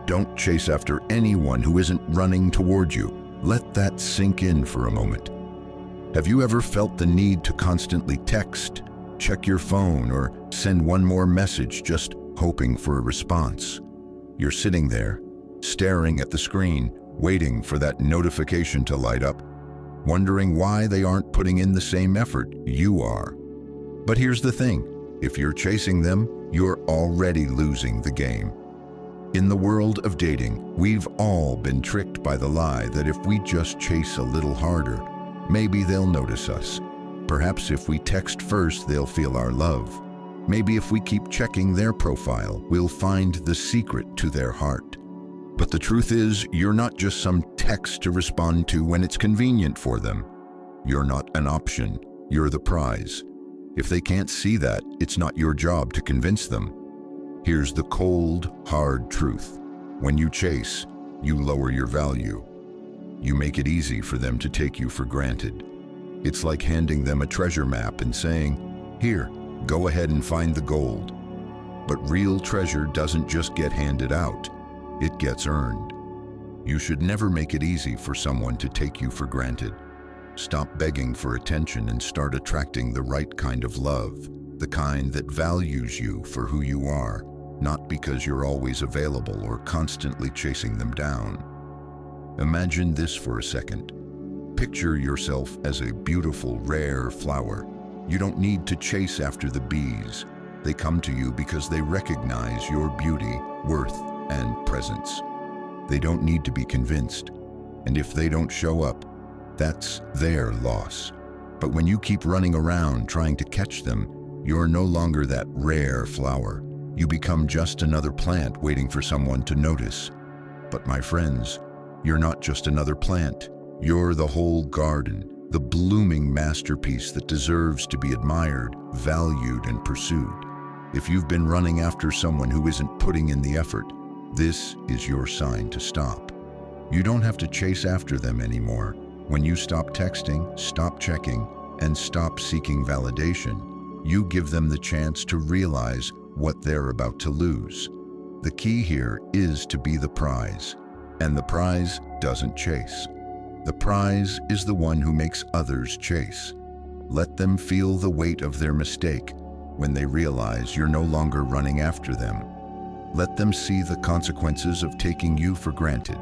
Don't chase after anyone who isn't running toward you. Let that sink in for a moment. Have you ever felt the need to constantly text, check your phone, or send one more message just hoping for a response? You're sitting there, staring at the screen, waiting for that notification to light up, wondering why they aren't putting in the same effort you are. But here's the thing, if you're chasing them, you're already losing the game. In the world of dating, we've all been tricked by the lie that if we just chase a little harder, maybe they'll notice us. Perhaps if we text first, they'll feel our love. Maybe if we keep checking their profile, we'll find the secret to their heart. But the truth is, you're not just some text to respond to when it's convenient for them. You're not an option, you're the prize. If they can't see that, it's not your job to convince them. Here's the cold, hard truth. When you chase, you lower your value. You make it easy for them to take you for granted. It's like handing them a treasure map and saying, "Here, go ahead and find the gold." But real treasure doesn't just get handed out, it gets earned. You should never make it easy for someone to take you for granted. Stop begging for attention and start attracting the right kind of love, the kind that values you for who you are, not because you're always available or constantly chasing them down. Imagine this for a second. Picture yourself as a beautiful, rare flower. You don't need to chase after the bees. They come to you because they recognize your beauty, worth, and presence. They don't need to be convinced. And if they don't show up, that's their loss. But when you keep running around trying to catch them, you're no longer that rare flower. You become just another plant waiting for someone to notice. But my friends, you're not just another plant. You're the whole garden, the blooming masterpiece that deserves to be admired, valued, and pursued. If you've been running after someone who isn't putting in the effort, this is your sign to stop. You don't have to chase after them anymore. When you stop texting, stop checking, and stop seeking validation, you give them the chance to realize what they're about to lose. The key here is to be the prize, and the prize doesn't chase. The prize is the one who makes others chase. Let them feel the weight of their mistake when they realize you're no longer running after them. Let them see the consequences of taking you for granted.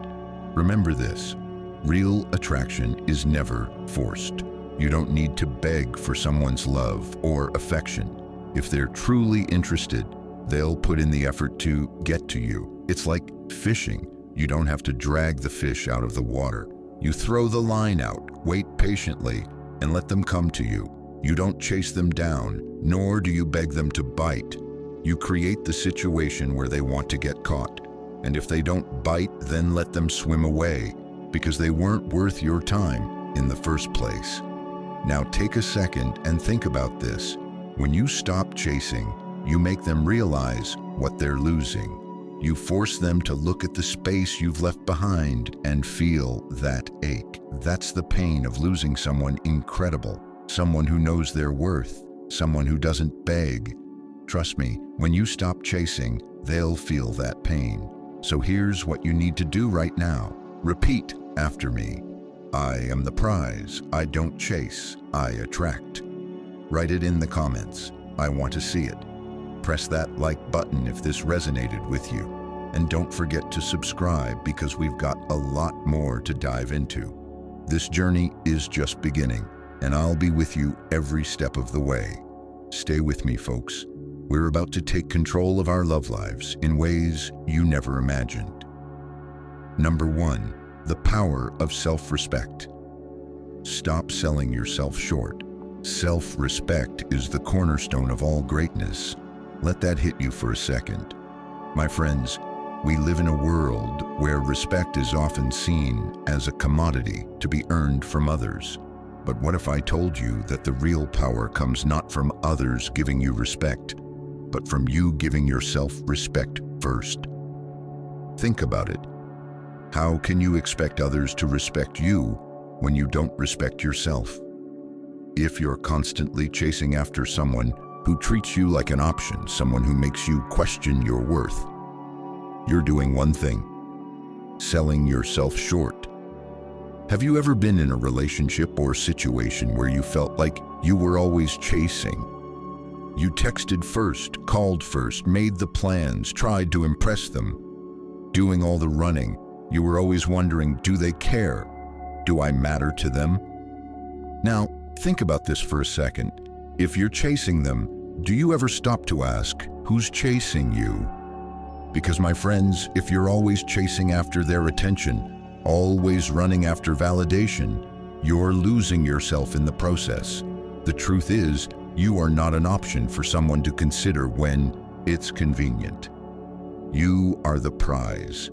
Remember this, real attraction is never forced. You don't need to beg for someone's love or affection. If they're truly interested, they'll put in the effort to get to you. It's like fishing. You don't have to drag the fish out of the water. You throw the line out, wait patiently, and let them come to you. You don't chase them down, nor do you beg them to bite. You create the situation where they want to get caught. And if they don't bite, then let them swim away, because they weren't worth your time in the first place. Now take a second and think about this. When you stop chasing, you make them realize what they're losing. You force them to look at the space you've left behind and feel that ache. That's the pain of losing someone incredible, someone who knows their worth, someone who doesn't beg. Trust me, when you stop chasing, they'll feel that pain. So here's what you need to do right now. Repeat after me. I am the prize. I don't chase. I attract. Write it in the comments. I want to see it. Press that like button if this resonated with you. And don't forget to subscribe because we've got a lot more to dive into. This journey is just beginning, and I'll be with you every step of the way. Stay with me, folks. We're about to take control of our love lives in ways you never imagined. Number 1, the power of self-respect. Stop selling yourself short. Self-respect is the cornerstone of all greatness. Let that hit you for a second. My friends, we live in a world where respect is often seen as a commodity to be earned from others. But what if I told you that the real power comes not from others giving you respect, but from you giving yourself respect first? Think about it. How can you expect others to respect you when you don't respect yourself? If you're constantly chasing after someone who treats you like an option, someone who makes you question your worth, you're doing one thing: selling yourself short. Have you ever been in a relationship or situation where you felt like you were always chasing? You texted first, called first, made the plans, tried to impress them. Doing all the running, you were always wondering, do they care? Do I matter to them? Now, think about this for a second. If you're chasing them, do you ever stop to ask, who's chasing you? Because my friends, if you're always chasing after their attention, always running after validation, you're losing yourself in the process. The truth is, you are not an option for someone to consider when it's convenient. You are the prize,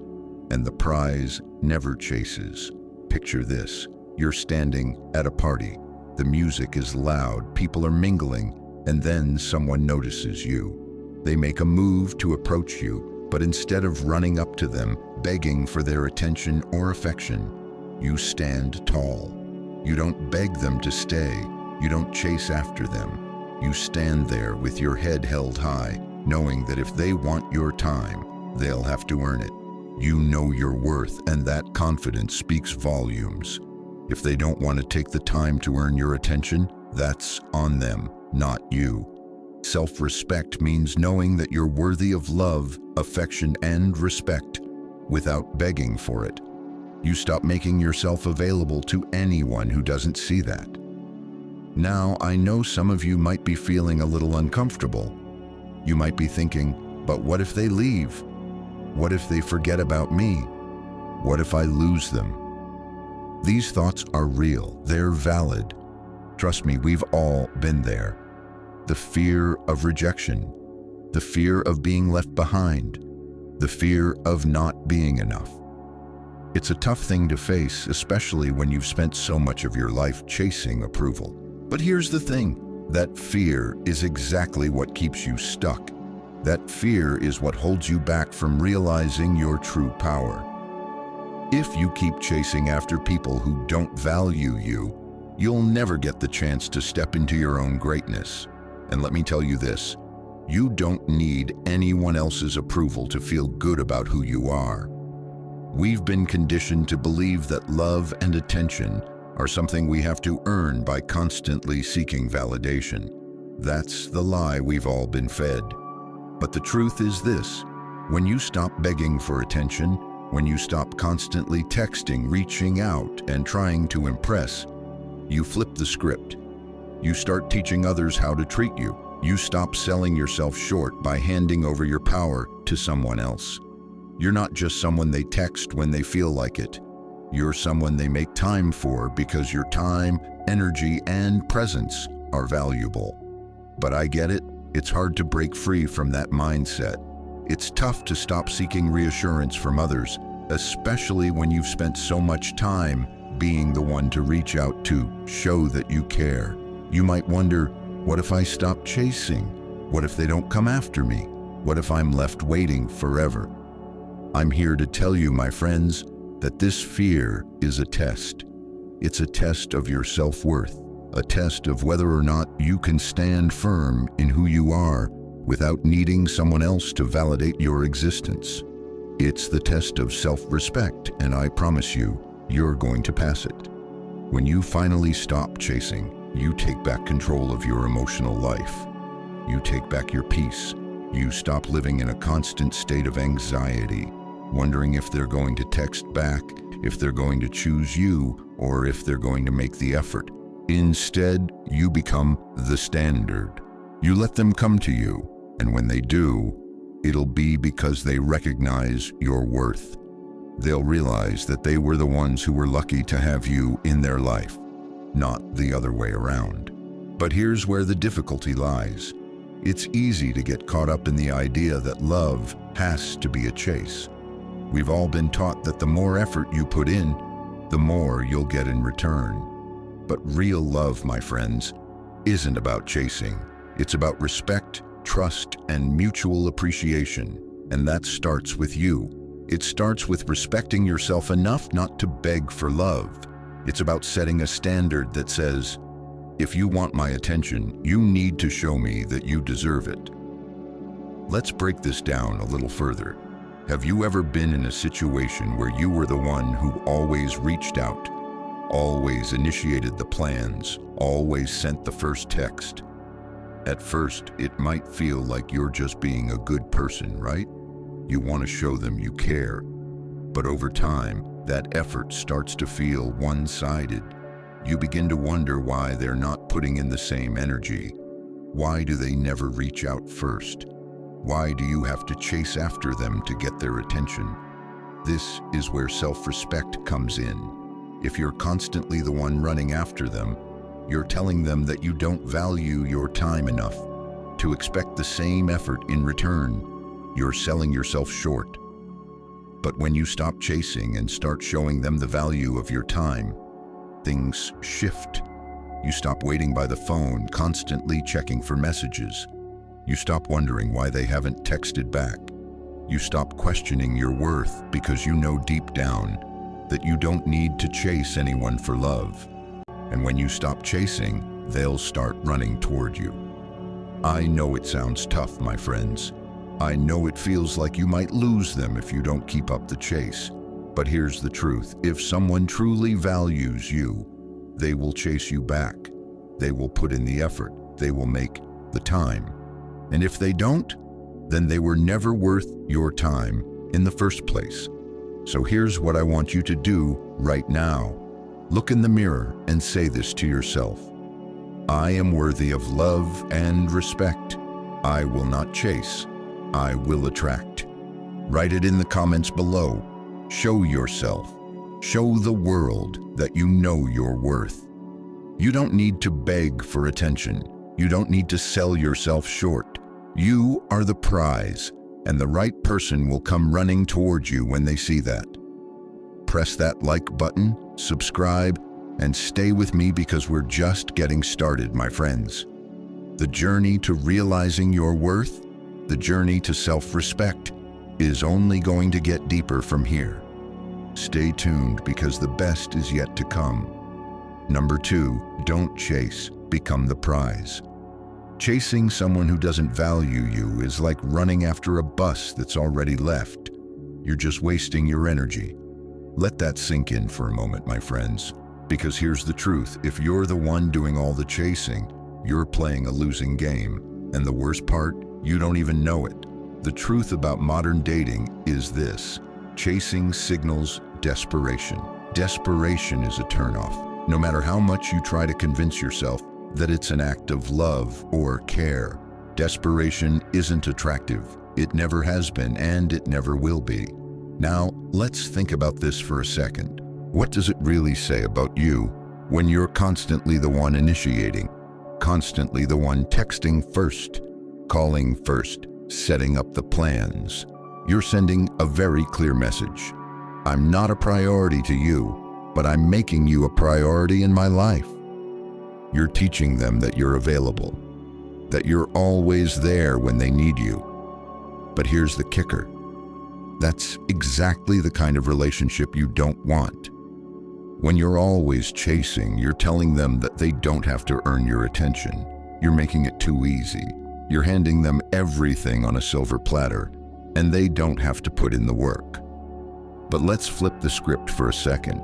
and the prize never chases. Picture this: you're standing at a party. The music is loud, people are mingling, and then someone notices you. They make a move to approach you, but instead of running up to them, begging for their attention or affection, you stand tall. You don't beg them to stay. You don't chase after them. You stand there with your head held high, knowing that if they want your time, they'll have to earn it. You know your worth, and that confidence speaks volumes. If they don't want to take the time to earn your attention, that's on them, not you. Self-respect means knowing that you're worthy of love, affection, and respect without begging for it. You stop making yourself available to anyone who doesn't see that. Now, I know some of you might be feeling a little uncomfortable. You might be thinking, but what if they leave? What if they forget about me? What if I lose them? These thoughts are real. They're valid. Trust me, we've all been there. The fear of rejection, the fear of being left behind, the fear of not being enough. It's a tough thing to face, especially when you've spent so much of your life chasing approval. But here's the thing, that fear is exactly what keeps you stuck. That fear is what holds you back from realizing your true power. If you keep chasing after people who don't value you, you'll never get the chance to step into your own greatness. And let me tell you this, you don't need anyone else's approval to feel good about who you are. We've been conditioned to believe that love and attention are something we have to earn by constantly seeking validation. That's the lie we've all been fed. But the truth is this: when you stop begging for attention, when you stop constantly texting, reaching out, and trying to impress, you flip the script. You start teaching others how to treat you. You stop selling yourself short by handing over your power to someone else. You're not just someone they text when they feel like it. You're someone they make time for because your time, energy, and presence are valuable. But I get it. It's hard to break free from that mindset. It's tough to stop seeking reassurance from others, especially when you've spent so much time being the one to reach out to show that you care. You might wonder, what if I stop chasing? What if they don't come after me? What if I'm left waiting forever? I'm here to tell you, my friends, that this fear is a test. It's a test of your self-worth, a test of whether or not you can stand firm in who you are without needing someone else to validate your existence. It's the test of self-respect, and I promise you, you're going to pass it. When you finally stop chasing, you take back control of your emotional life. You take back your peace. You stop living in a constant state of anxiety, wondering if they're going to text back, if they're going to choose you, or if they're going to make the effort. Instead, you become the standard. You let them come to you, and when they do, it'll be because they recognize your worth. They'll realize that they were the ones who were lucky to have you in their life, not the other way around. But here's where the difficulty lies. It's easy to get caught up in the idea that love has to be a chase. We've all been taught that the more effort you put in, the more you'll get in return. But real love, my friends, isn't about chasing. It's about respect, trust, and mutual appreciation. And that starts with you. It starts with respecting yourself enough not to beg for love. It's about setting a standard that says, if you want my attention, you need to show me that you deserve it. Let's break this down a little further. Have you ever been in a situation where you were the one who always reached out, always initiated the plans, always sent the first text? At first, it might feel like you're just being a good person, right? You want to show them you care. But over time, that effort starts to feel one-sided. You begin to wonder why they're not putting in the same energy. Why do they never reach out first? Why do you have to chase after them to get their attention? This is where self-respect comes in. If you're constantly the one running after them, you're telling them that you don't value your time enough to expect the same effort in return. You're selling yourself short. But when you stop chasing and start showing them the value of your time, things shift. You stop waiting by the phone, constantly checking for messages. You stop wondering why they haven't texted back. You stop questioning your worth because you know deep down that you don't need to chase anyone for love. And when you stop chasing, they'll start running toward you. I know it sounds tough, my friends. I know it feels like you might lose them if you don't keep up the chase. But here's the truth. If someone truly values you, they will chase you back. They will put in the effort. They will make the time. And if they don't, then they were never worth your time in the first place. So here's what I want you to do right now. Look in the mirror and say this to yourself. I am worthy of love and respect. I will not chase. I will attract. Write it in the comments below. Show yourself. Show the world that you know your worth. You don't need to beg for attention. You don't need to sell yourself short. You are the prize, and the right person will come running towards you when they see that. Press that like button, subscribe, and stay with me because we're just getting started, my friends. The journey to realizing your worth, the journey to self-respect, is only going to get deeper from here. Stay tuned because the best is yet to come. Number 2, don't chase, become the prize. Chasing someone who doesn't value you is like running after a bus that's already left. You're just wasting your energy. Let that sink in for a moment, my friends, because here's the truth. If you're the one doing all the chasing, you're playing a losing game. And the worst part, you don't even know it. The truth about modern dating is this. Chasing signals desperation. Desperation is a turnoff. No matter how much you try to convince yourself that it's an act of love or care, desperation isn't attractive. It never has been, and it never will be. Now, let's think about this for a second. What does it really say about you when you're constantly the one initiating, constantly the one texting first, calling first, setting up the plans? You're sending a very clear message. I'm not a priority to you, but I'm making you a priority in my life. You're teaching them that you're available, that you're always there when they need you. But here's the kicker. That's exactly the kind of relationship you don't want. When you're always chasing, you're telling them that they don't have to earn your attention. You're making it too easy. You're handing them everything on a silver platter, and they don't have to put in the work. But let's flip the script for a second.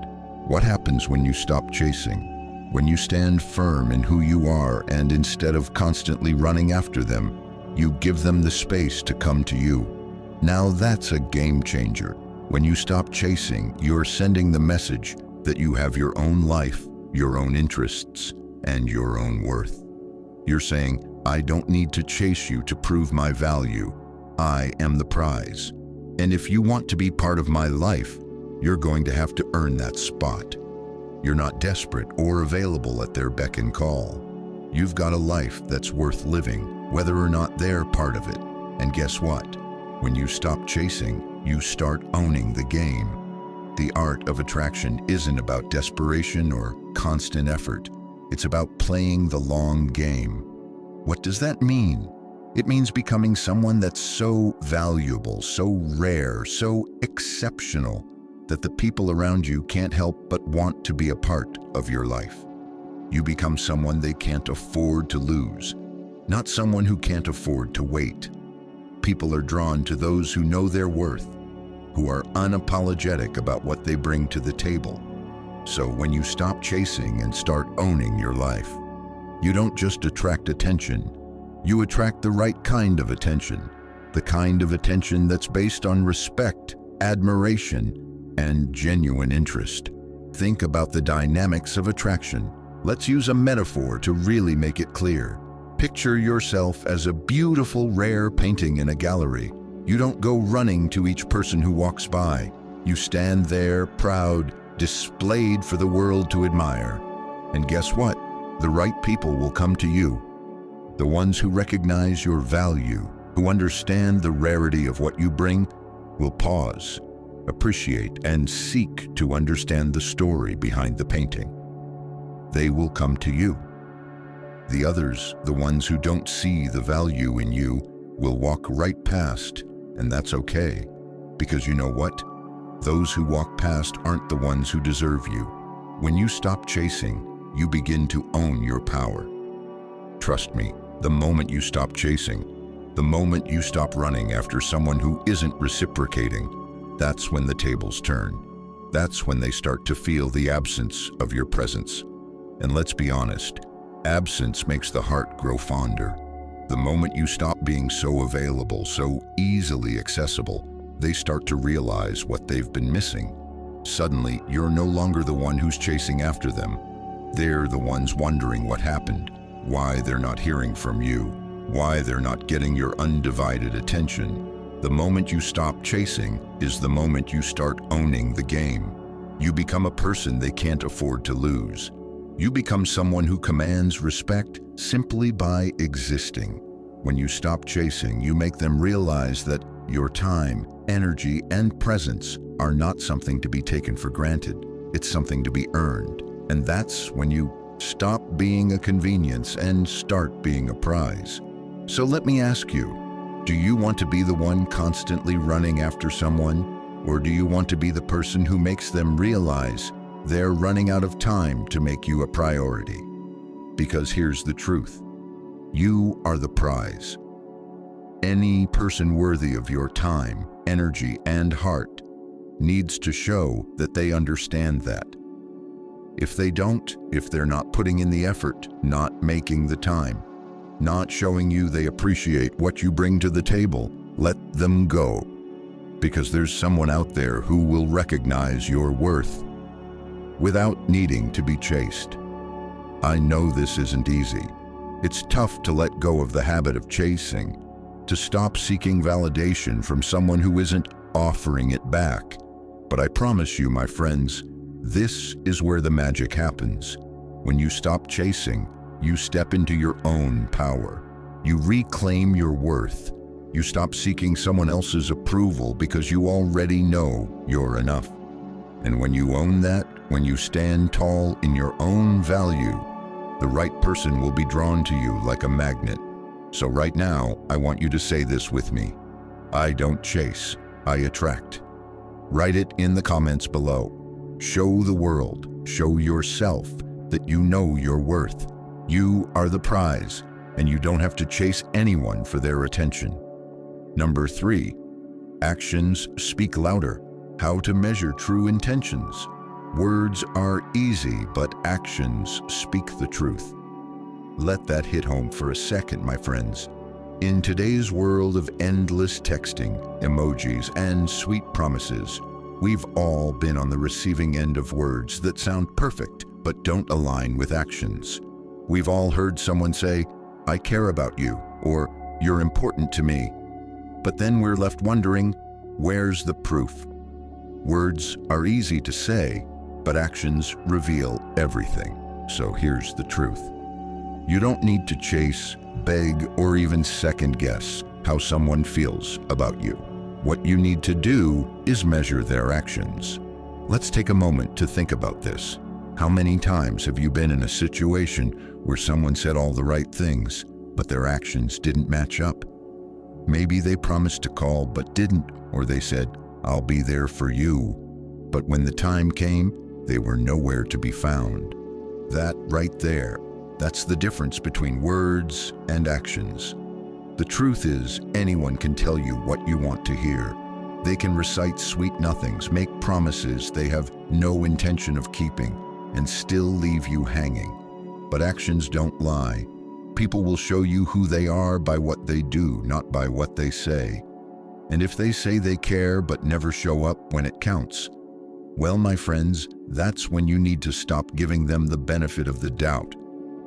What happens when you stop chasing? When you stand firm in who you are and instead of constantly running after them, you give them the space to come to you. Now that's a game changer. When you stop chasing, you're sending the message that you have your own life, your own interests, and your own worth. You're saying, I don't need to chase you to prove my value. I am the prize. And if you want to be part of my life, you're going to have to earn that spot. You're not desperate or available at their beck and call. You've got a life that's worth living, whether or not they're part of it. And guess what? When you stop chasing, you start owning the game. The art of attraction isn't about desperation or constant effort. It's about playing the long game. What does that mean? It means becoming someone that's so valuable, so rare, so exceptional that the people around you can't help but want to be a part of your life. You become someone they can't afford to lose, not someone who can't afford to wait. People are drawn to those who know their worth, who are unapologetic about what they bring to the table. So when you stop chasing and start owning your life, you don't just attract attention, you attract the right kind of attention, the kind of attention that's based on respect, admiration, and genuine interest. Think about the dynamics of attraction. Let's use a metaphor to really make it clear. Picture yourself as a beautiful, rare painting in a gallery. You don't go running to each person who walks by. You stand there, proud, displayed for the world to admire. And guess what? The right people will come to you. The ones who recognize your value, who understand the rarity of what you bring, will pause, appreciate, and seek to understand the story behind the painting. They will come to you. The others, the ones who don't see the value in you, will walk right past, and that's okay. Because you know what? Those who walk past aren't the ones who deserve you. When you stop chasing, you begin to own your power. Trust me, the moment you stop chasing, the moment you stop running after someone who isn't reciprocating, that's when the tables turn. That's when they start to feel the absence of your presence. And let's be honest, absence makes the heart grow fonder. The moment you stop being so available, so easily accessible, they start to realize what they've been missing. Suddenly, you're no longer the one who's chasing after them. They're the ones wondering what happened, why they're not hearing from you, why they're not getting your undivided attention. The moment you stop chasing is the moment you start owning the game. You become a person they can't afford to lose. You become someone who commands respect simply by existing. When you stop chasing, you make them realize that your time, energy, and presence are not something to be taken for granted. It's something to be earned. And that's when you stop being a convenience and start being a prize. So let me ask you, do you want to be the one constantly running after someone? Or do you want to be the person who makes them realize they're running out of time to make you a priority? Because here's the truth. You are the prize. Any person worthy of your time, energy, and heart needs to show that they understand that. If they don't, if they're not putting in the effort, not making the time, not showing you they appreciate what you bring to the table, let them go. Because there's someone out there who will recognize your worth without needing to be chased. I know this isn't easy. It's tough to let go of the habit of chasing, to stop seeking validation from someone who isn't offering it back. But I promise you, my friends, this is where the magic happens. When you stop chasing, you step into your own power. You reclaim your worth. You stop seeking someone else's approval because you already know you're enough. And when you own that, when you stand tall in your own value, the right person will be drawn to you like a magnet. So right now, I want you to say this with me. I don't chase, I attract. Write it in the comments below. Show the world, show yourself that you know your worth. You are the prize, and you don't have to chase anyone for their attention. Number 3, actions speak louder. How to measure true intentions. Words are easy, but actions speak the truth. Let that hit home for a second, my friends. In today's world of endless texting, emojis, and sweet promises, we've all been on the receiving end of words that sound perfect but don't align with actions. We've all heard someone say, "I care about you," or "You're important to me." But then we're left wondering, where's the proof? Words are easy to say, but actions reveal everything. So here's the truth. You don't need to chase, beg, or even second guess how someone feels about you. What you need to do is measure their actions. Let's take a moment to think about this. How many times have you been in a situation where someone said all the right things, but their actions didn't match up? Maybe they promised to call but didn't, or they said, "I'll be there for you." But when the time came, they were nowhere to be found. That right there, that's the difference between words and actions. The truth is, anyone can tell you what you want to hear. They can recite sweet nothings, make promises they have no intention of keeping, and still leave you hanging. But actions don't lie. People will show you who they are by what they do, not by what they say. And if they say they care but never show up when it counts, well, my friends, that's when you need to stop giving them the benefit of the doubt.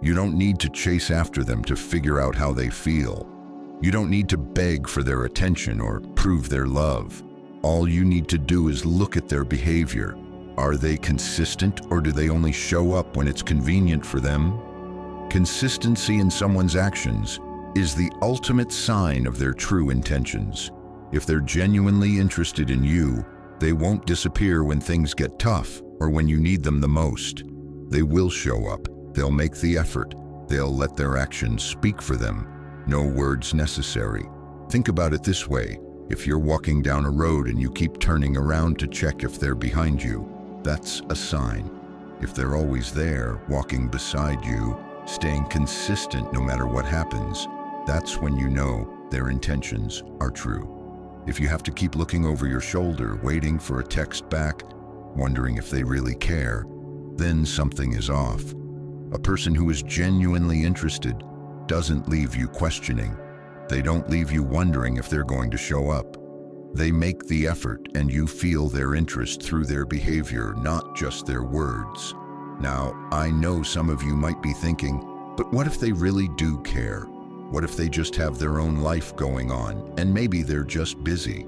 You don't need to chase after them to figure out how they feel. You don't need to beg for their attention or prove their love. All you need to do is look at their behavior. Are they consistent, or do they only show up when it's convenient for them? Consistency in someone's actions is the ultimate sign of their true intentions. If they're genuinely interested in you, they won't disappear when things get tough or when you need them the most. They will show up. They'll make the effort. They'll let their actions speak for them. No words necessary. Think about it this way. If you're walking down a road and you keep turning around to check if they're behind you, that's a sign. If they're always there, walking beside you, staying consistent no matter what happens, that's when you know their intentions are true. If you have to keep looking over your shoulder, waiting for a text back, wondering if they really care, then something is off. A person who is genuinely interested doesn't leave you questioning. They don't leave you wondering if they're going to show up. They make the effort, and you feel their interest through their behavior, not just their words. Now, I know some of you might be thinking, but what if they really do care? What if they just have their own life going on, and maybe they're just busy?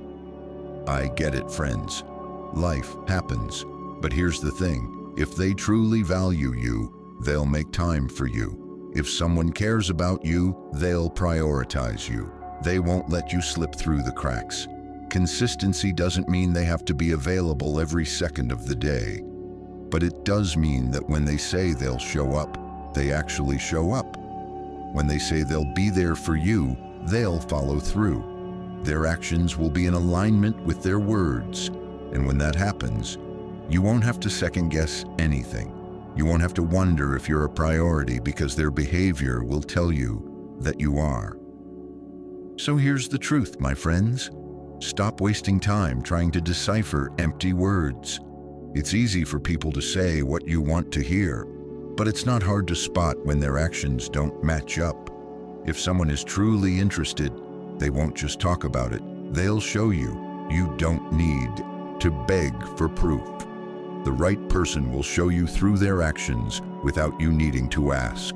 I get it, friends. Life happens. But here's the thing. If they truly value you, they'll make time for you. If someone cares about you, they'll prioritize you. They won't let you slip through the cracks. Consistency doesn't mean they have to be available every second of the day. But it does mean that when they say they'll show up, they actually show up. When they say they'll be there for you, they'll follow through. Their actions will be in alignment with their words. And when that happens, you won't have to second-guess anything. You won't have to wonder if you're a priority, because their behavior will tell you that you are. So here's the truth, my friends. Stop wasting time trying to decipher empty words. It's easy for people to say what you want to hear, but it's not hard to spot when their actions don't match up. If someone is truly interested, they won't just talk about it. They'll show you. You don't need to beg for proof. The right person will show you through their actions without you needing to ask.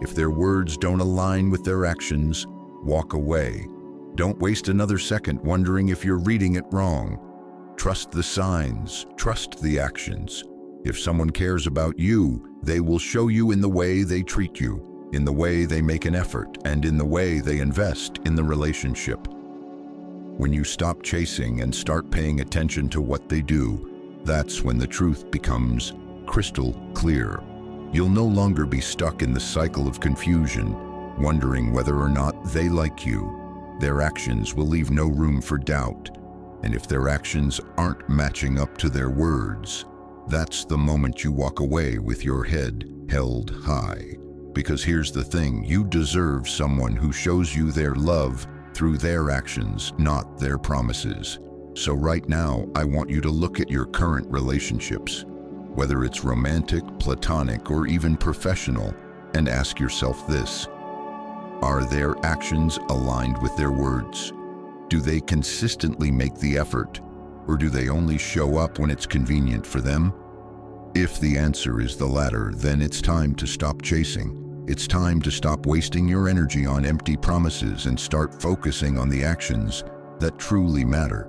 If their words don't align with their actions, walk away. Don't waste another second wondering if you're reading it wrong. Trust the signs, trust the actions. If someone cares about you, they will show you in the way they treat you, in the way they make an effort, and in the way they invest in the relationship. When you stop chasing and start paying attention to what they do, that's when the truth becomes crystal clear. You'll no longer be stuck in the cycle of confusion, wondering whether or not they like you. Their actions will leave no room for doubt. And if their actions aren't matching up to their words, that's the moment you walk away with your head held high. Because here's the thing, you deserve someone who shows you their love through their actions, not their promises. So right now, I want you to look at your current relationships, whether it's romantic, platonic, or even professional, and ask yourself this: are their actions aligned with their words? Do they consistently make the effort, or do they only show up when it's convenient for them? If the answer is the latter, then it's time to stop chasing. It's time to stop wasting your energy on empty promises and start focusing on the actions that truly matter.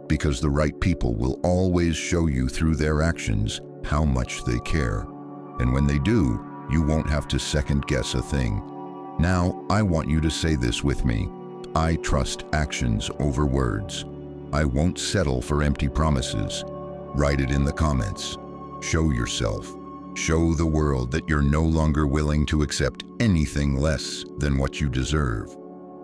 Because the right people will always show you through their actions how much they care. And when they do, you won't have to second-guess a thing. Now, I want you to say this with me. I trust actions over words. I won't settle for empty promises. Write it in the comments. Show yourself. Show the world that you're no longer willing to accept anything less than what you deserve.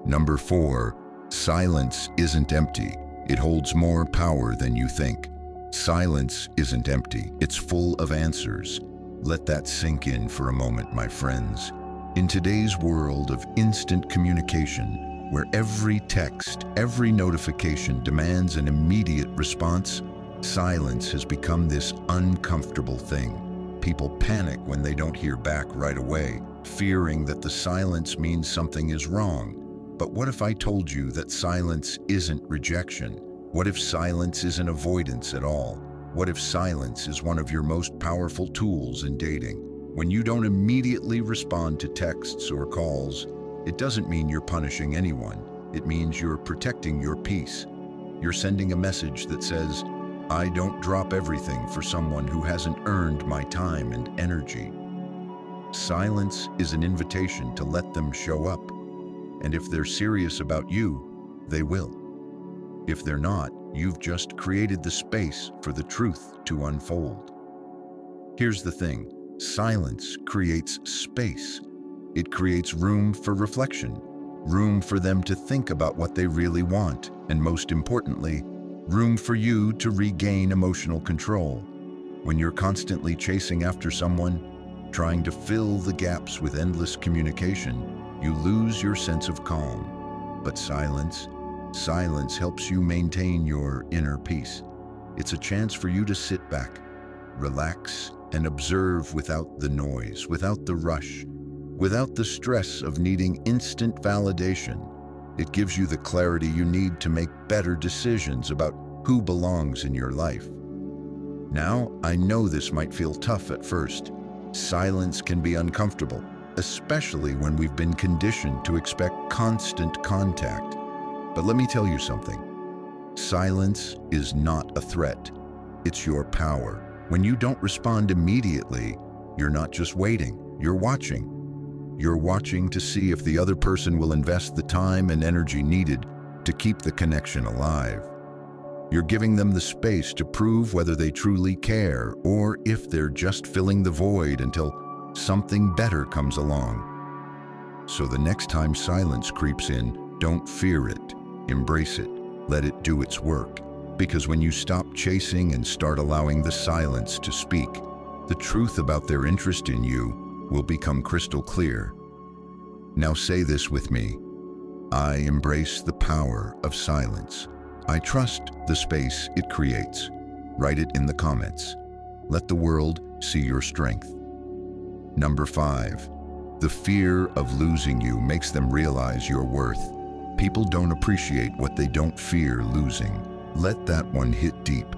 Number 4, silence isn't empty. It holds more power than you think. Silence isn't empty. It's full of answers. Let that sink in for a moment, my friends. In today's world of instant communication, where every text, every notification demands an immediate response, silence has become this uncomfortable thing. People panic when they don't hear back right away, fearing that the silence means something is wrong. But what if I told you that silence isn't rejection? What if silence isn't avoidance at all? What if silence is one of your most powerful tools in dating? When you don't immediately respond to texts or calls, it doesn't mean you're punishing anyone. It means you're protecting your peace. You're sending a message that says, I don't drop everything for someone who hasn't earned my time and energy. Silence is an invitation to let them show up. And if they're serious about you, they will. If they're not, you've just created the space for the truth to unfold. Here's the thing, silence creates space. It creates room for reflection, room for them to think about what they really want, and most importantly, room for you to regain emotional control. When you're constantly chasing after someone, trying to fill the gaps with endless communication, you lose your sense of calm. But silence helps you maintain your inner peace. It's a chance for you to sit back, relax, and observe without the noise, without the rush, without the stress of needing instant validation. It gives you the clarity you need to make better decisions about who belongs in your life. Now, I know this might feel tough at first. Silence can be uncomfortable, especially when we've been conditioned to expect constant contact. But let me tell you something. Silence is not a threat. It's your power. When you don't respond immediately, you're not just waiting, you're watching. You're watching to see if the other person will invest the time and energy needed to keep the connection alive. You're giving them the space to prove whether they truly care or if they're just filling the void until something better comes along. So the next time silence creeps in, don't fear it. Embrace it. Let it do its work. Because when you stop chasing and start allowing the silence to speak, the truth about their interest in you will become crystal clear. Now say this with me. I embrace the power of silence. I trust the space it creates. Write it in the comments. Let the world see your strength. Number 5, the fear of losing you makes them realize your worth. People don't appreciate what they don't fear losing. Let that one hit deep.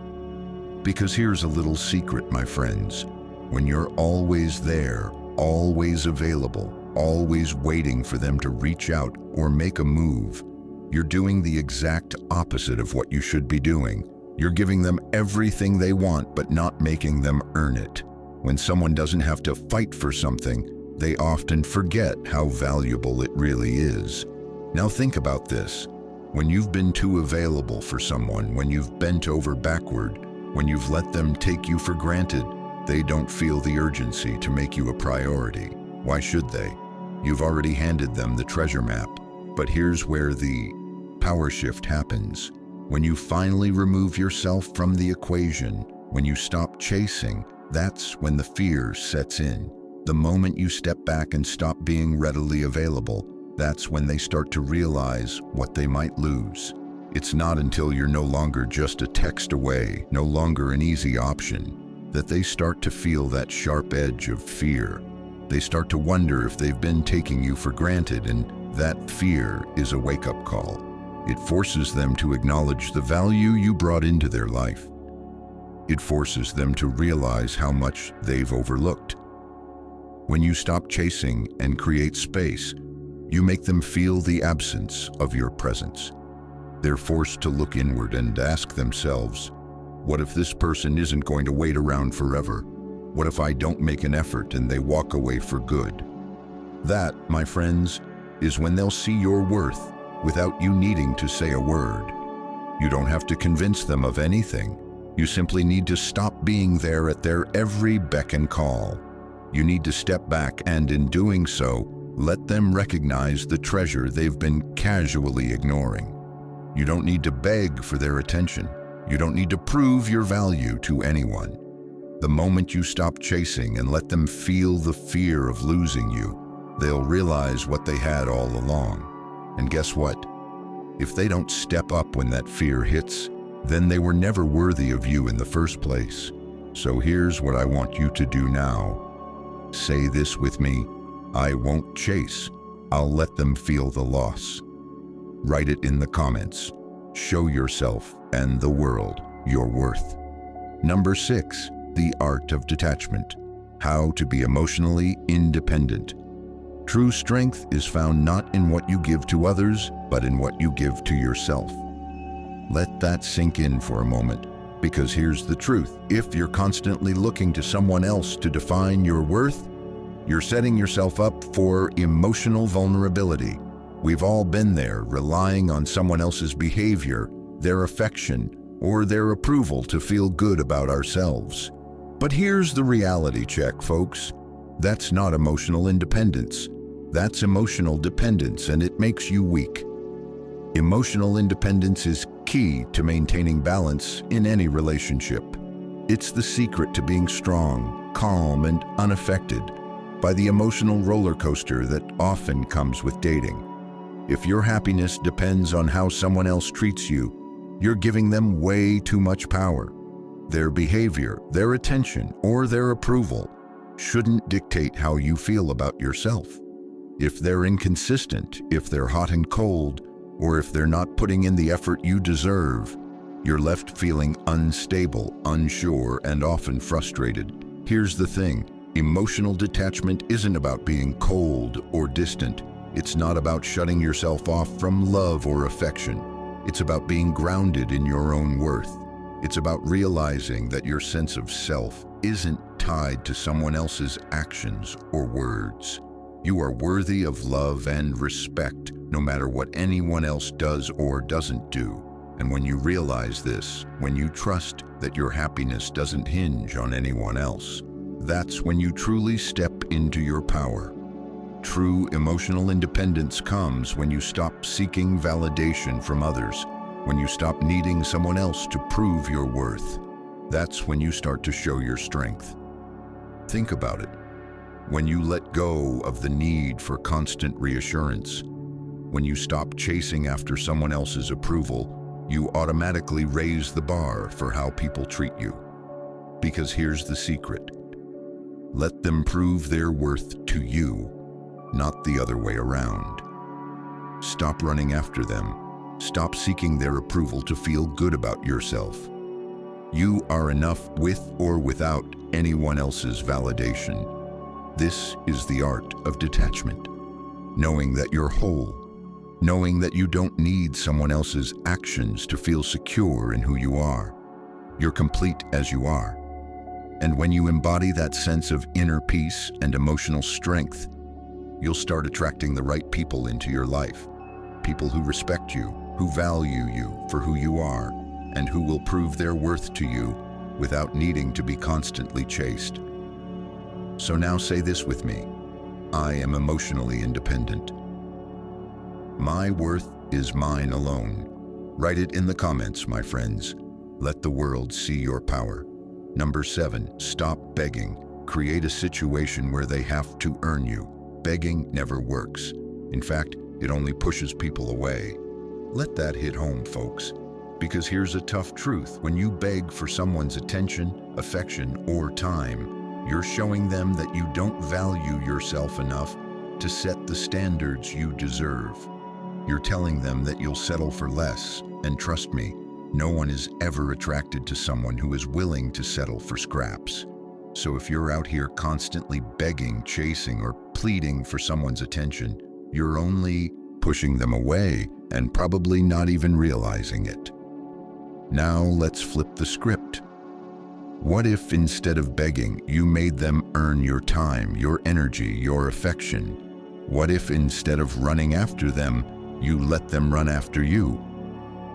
Because here's a little secret, my friends. When you're always there, always available, always waiting for them to reach out or make a move, you're doing the exact opposite of what you should be doing. You're giving them everything they want, but not making them earn it. When someone doesn't have to fight for something, they often forget how valuable it really is. Now think about this. When you've been too available for someone, when you've bent over backward, when you've let them take you for granted, they don't feel the urgency to make you a priority. Why should they? You've already handed them the treasure map. But here's where the power shift happens. When you finally remove yourself from the equation, when you stop chasing, that's when the fear sets in. The moment you step back and stop being readily available, that's when they start to realize what they might lose. It's not until you're no longer just a text away, no longer an easy option, that they start to feel that sharp edge of fear. They start to wonder if they've been taking you for granted, and that fear is a wake-up call. It forces them to acknowledge the value you brought into their life. It forces them to realize how much they've overlooked. When you stop chasing and create space, you make them feel the absence of your presence. They're forced to look inward and ask themselves, what if this person isn't going to wait around forever? What if I don't make an effort and they walk away for good? That, my friends, is when they'll see your worth without you needing to say a word. You don't have to convince them of anything. You simply need to stop being there at their every beck and call. You need to step back and, in doing so, let them recognize the treasure they've been casually ignoring. You don't need to beg for their attention. You don't need to prove your value to anyone. The moment you stop chasing and let them feel the fear of losing you, they'll realize what they had all along. And guess what? If they don't step up when that fear hits, then they were never worthy of you in the first place. So here's what I want you to do now. Say this with me: I won't chase. I'll let them feel the loss. Write it in the comments. Show yourself and the world your worth. Number 6, the art of detachment. How to be emotionally independent. True strength is found not in what you give to others, but in what you give to yourself. Let that sink in for a moment, because here's the truth. If you're constantly looking to someone else to define your worth, you're setting yourself up for emotional vulnerability. We've all been there, relying on someone else's behavior, their affection, or their approval to feel good about ourselves. But here's the reality check, folks. That's not emotional independence. That's emotional dependence, and it makes you weak. Emotional independence is key to maintaining balance in any relationship. It's the secret to being strong, calm, and unaffected by the emotional roller coaster that often comes with dating. If your happiness depends on how someone else treats you, you're giving them way too much power. Their behavior, their attention, or their approval shouldn't dictate how you feel about yourself. If they're inconsistent, if they're hot and cold, or if they're not putting in the effort you deserve, you're left feeling unstable, unsure, and often frustrated. Here's the thing: emotional detachment isn't about being cold or distant. It's not about shutting yourself off from love or affection. It's about being grounded in your own worth. It's about realizing that your sense of self isn't tied to someone else's actions or words. You are worthy of love and respect, no matter what anyone else does or doesn't do. And when you realize this, when you trust that your happiness doesn't hinge on anyone else, that's when you truly step into your power. True emotional independence comes when you stop seeking validation from others, when you stop needing someone else to prove your worth. That's when you start to show your strength. Think about it. When you let go of the need for constant reassurance, when you stop chasing after someone else's approval, you automatically raise the bar for how people treat you. Because here's the secret: let them prove their worth to you, not the other way around. Stop running after them. Stop seeking their approval to feel good about yourself. You are enough with or without anyone else's validation. This is the art of detachment. Knowing that you're whole. Knowing that you don't need someone else's actions to feel secure in who you are. You're complete as you are. And when you embody that sense of inner peace and emotional strength, you'll start attracting the right people into your life. People who respect you, who value you for who you are, and who will prove their worth to you without needing to be constantly chased. So now say this with me: I am emotionally independent. My worth is mine alone. Write it in the comments, my friends. Let the world see your power. Number 7, stop begging. Create a situation where they have to earn you. Begging never works. In fact, it only pushes people away. Let that hit home, folks. Because here's a tough truth: when you beg for someone's attention, affection, or time, you're showing them that you don't value yourself enough to set the standards you deserve. You're telling them that you'll settle for less, and trust me, no one is ever attracted to someone who is willing to settle for scraps. So if you're out here constantly begging, chasing, or pleading for someone's attention, you're only pushing them away and probably not even realizing it. Now let's flip the script. What if instead of begging, you made them earn your time, your energy, your affection? What if instead of running after them, you let them run after you?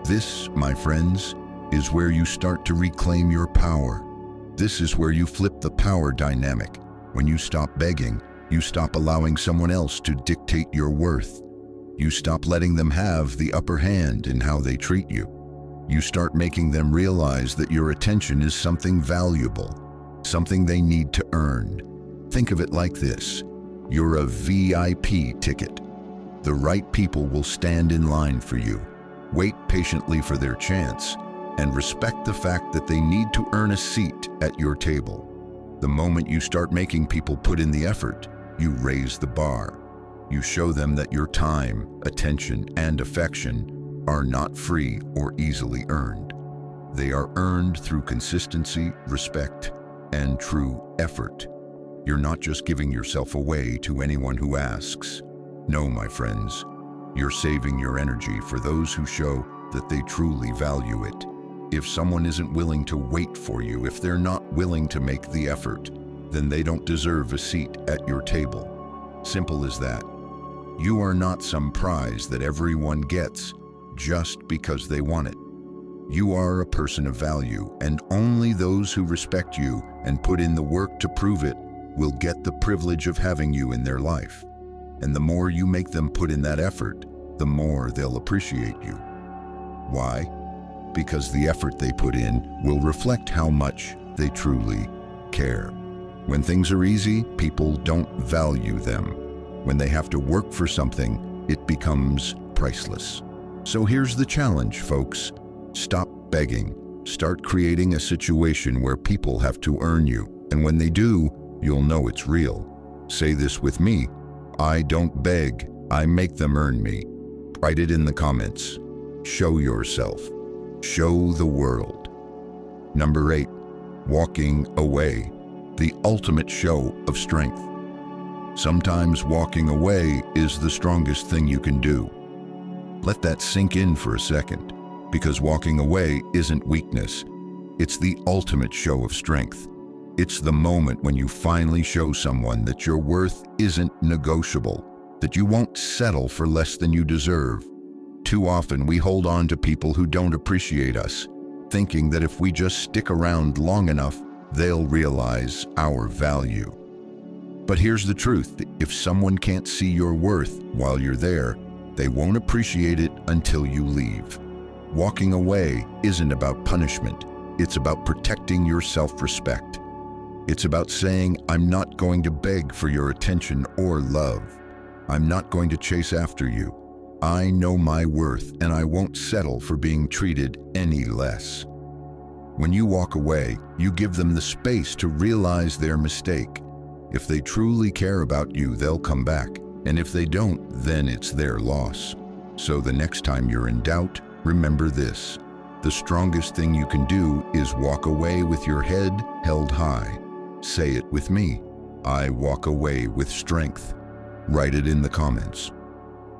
This, my friends, is where you start to reclaim your power. This is where you flip the power dynamic. When you stop begging, you stop allowing someone else to dictate your worth. You stop letting them have the upper hand in how they treat you. You start making them realize that your attention is something valuable, something they need to earn. Think of it like this: you're a VIP ticket. The right people will stand in line for you. Wait patiently for their chance, and respect the fact that they need to earn a seat at your table. The moment you start making people put in the effort, you raise the bar. You show them that your time, attention, and affection are not free or easily earned. They are earned through consistency, respect, and true effort. You're not just giving yourself away to anyone who asks. No, my friends, you're saving your energy for those who show that they truly value it. If someone isn't willing to wait for you, if they're not willing to make the effort, then they don't deserve a seat at your table. Simple as that. You are not some prize that everyone gets just because they want it. You are a person of value, and only those who respect you and put in the work to prove it will get the privilege of having you in their life. And the more you make them put in that effort, the more they'll appreciate you. Why? Because the effort they put in will reflect how much they truly care. When things are easy, people don't value them. When they have to work for something, it becomes priceless. So here's the challenge, folks. Stop begging. Start creating a situation where people have to earn you. And when they do, you'll know it's real. Say this with me. I don't beg, I make them earn me. Write it in the comments. Show yourself. Show the world. Number 8, walking away. The ultimate show of strength. Sometimes walking away is the strongest thing you can do. Let that sink in for a second, because walking away isn't weakness. It's the ultimate show of strength. It's the moment when you finally show someone that your worth isn't negotiable, that you won't settle for less than you deserve. Too often we hold on to people who don't appreciate us, thinking that if we just stick around long enough, they'll realize our value. But here's the truth. If someone can't see your worth while you're there, they won't appreciate it until you leave. Walking away isn't about punishment. It's about protecting your self-respect. It's about saying, I'm not going to beg for your attention or love. I'm not going to chase after you. I know my worth, and I won't settle for being treated any less. When you walk away, you give them the space to realize their mistake. If they truly care about you, they'll come back. And if they don't, then it's their loss. So the next time you're in doubt, remember this. The strongest thing you can do is walk away with your head held high. Say it with me. I walk away with strength. Write it in the comments.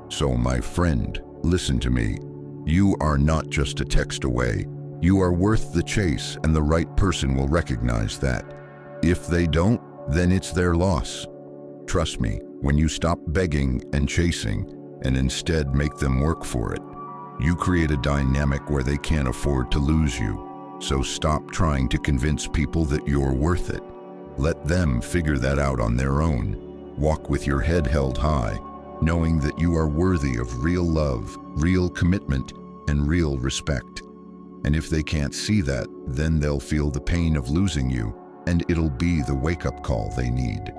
So my friend, listen to me. You are not just a text away. You are worth the chase, and the right person will recognize that. If they don't, then it's their loss. Trust me, when you stop begging and chasing and instead make them work for it, you create a dynamic where they can't afford to lose you. So stop trying to convince people that you're worth it. Let them figure that out on their own. Walk with your head held high, knowing that you are worthy of real love, real commitment, and real respect. And if they can't see that, then they'll feel the pain of losing you, and it'll be the wake-up call they need.